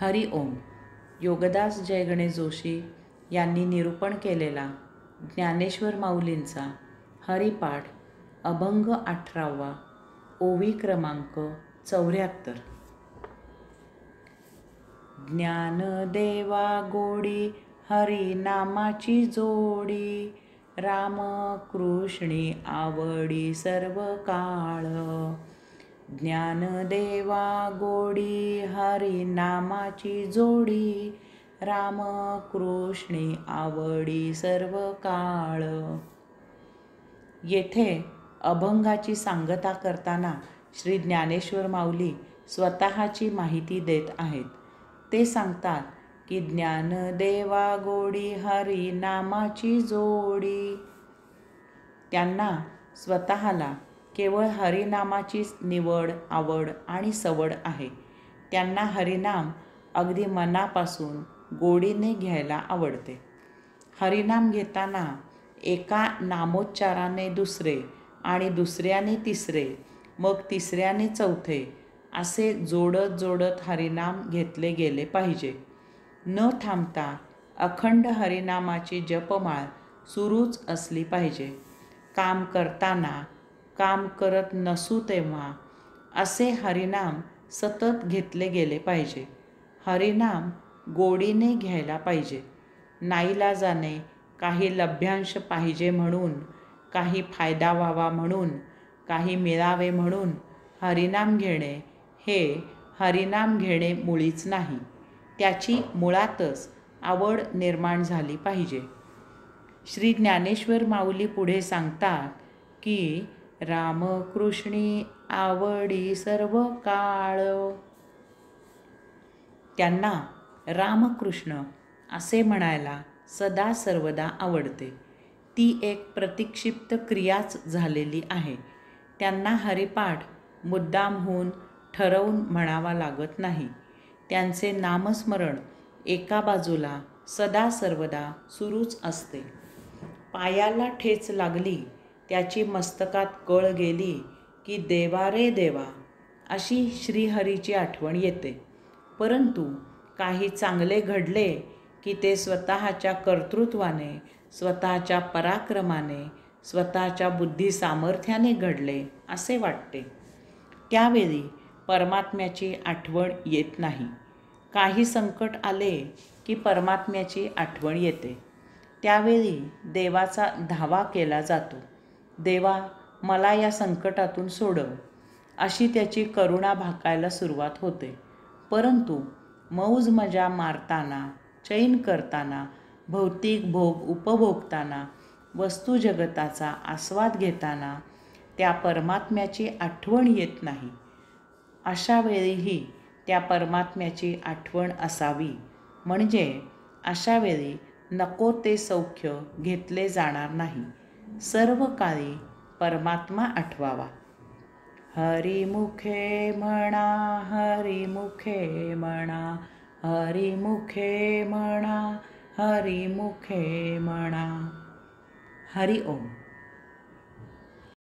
हरि ओम. योगदास जय गणेश जोशी यांनी निरूपण केलेला ज्ञानेश्वर माऊलींचा हरिपाठ अभंग 18वा, ओवी क्रमांक 74. ज्ञानदेवा गोडी हरिनामाची जोडी, रामकृष्णी आवडी सर्व काळ. ज्ञानदेवा गोडी हरिनामाची जोडी, रामकृष्णी आवडी सर्व काळ. येथे अभंगाची सांगता करताना श्री ज्ञानेश्वर माऊली स्वतःची माहिती देत आहेत. ते सांगतात की ज्ञानदेवा गोडी हरिनामाची जोडी. त्यांना स्वतःला केवळ हरिनामाचीच निवड, आवड आणि सवड आहे. त्यांना हरिनाम अगदी मनापासून गोडीने घ्यायला आवडते. हरिनाम घेताना एका नामोच्चाराने दुसरे आणि दुसऱ्याने तिसरे, मग तिसऱ्याने चौथे असे जोडत जोडत हरिनाम घेतले गेले पाहिजे. न थांबता अखंड हरिनामाची जपमाळ सुरूच असली पाहिजे. काम करताना, काम करत नसू तेव्हा असे हरिनाम सतत घेतले गेले पाहिजे. हरिनाम गोडीने घ्यायला पाहिजे. नाईलाजाने काही लभ्यांश पाहिजे म्हणून, काही फायदा व्हावा म्हणून, काही मिळावे म्हणून हरिनाम घेणे हे हरिनाम घेणे मुळीच नाही. त्याची मुळातच आवड निर्माण झाली पाहिजे. श्री ज्ञानेश्वर माऊली पुढे सांगतात की रामकृष्णी आवडी सर्व काळ. त्यांना रामकृष्ण असे म्हणायला सदा सर्वदा आवडते. ती एक प्रतिक्षिप्त क्रियाच झालेली आहे. त्यांना हरिपाठ मुद्दामहून ठरवून म्हणावा लागत नाही. त्यांचे नामस्मरण एका बाजूला सदा सर्वदा सुरूच असते. पायाला ठेच लागली, त्याची मस्तकात कळ गेली की देवा रे देवा अशी श्रीहरीची आठवण येते. परंतु काही चांगले घडले की ते स्वतःच्या कर्तृत्वाने, स्वतःच्या पराक्रमाने, स्वतःच्या बुद्धी सामर्थ्याने घडले असे वाटते. त्यावेळी परमात्म्याची आठवण येत नाही. काही संकट आले की परमात्म्याची आठवण येते. त्यावेळी देवाचा धावा केला जातो. देवा, मला या संकटातून सोडव अशी त्याची करुणा भाकायला सुरुवात होते. परंतु मौज मजा मारताना, चैन करताना, भौतिक भोग उपभोगताना, वस्तू जगताचा आस्वाद घेताना त्या परमात्म्याची आठवण येत नाही. अशा वेळीही त्या परमात्म्याची आठवण असावी. म्हणजे अशा वेळी नको ते सौख्य घेतले जाणार नाही. सर्व काळी परमात्मा आठवावा. हरिमुखे म्हणा, हरिमुखे म्हणा, हरिमुखे म्हणा, हरिमुखे म्हणा. हरि ओम.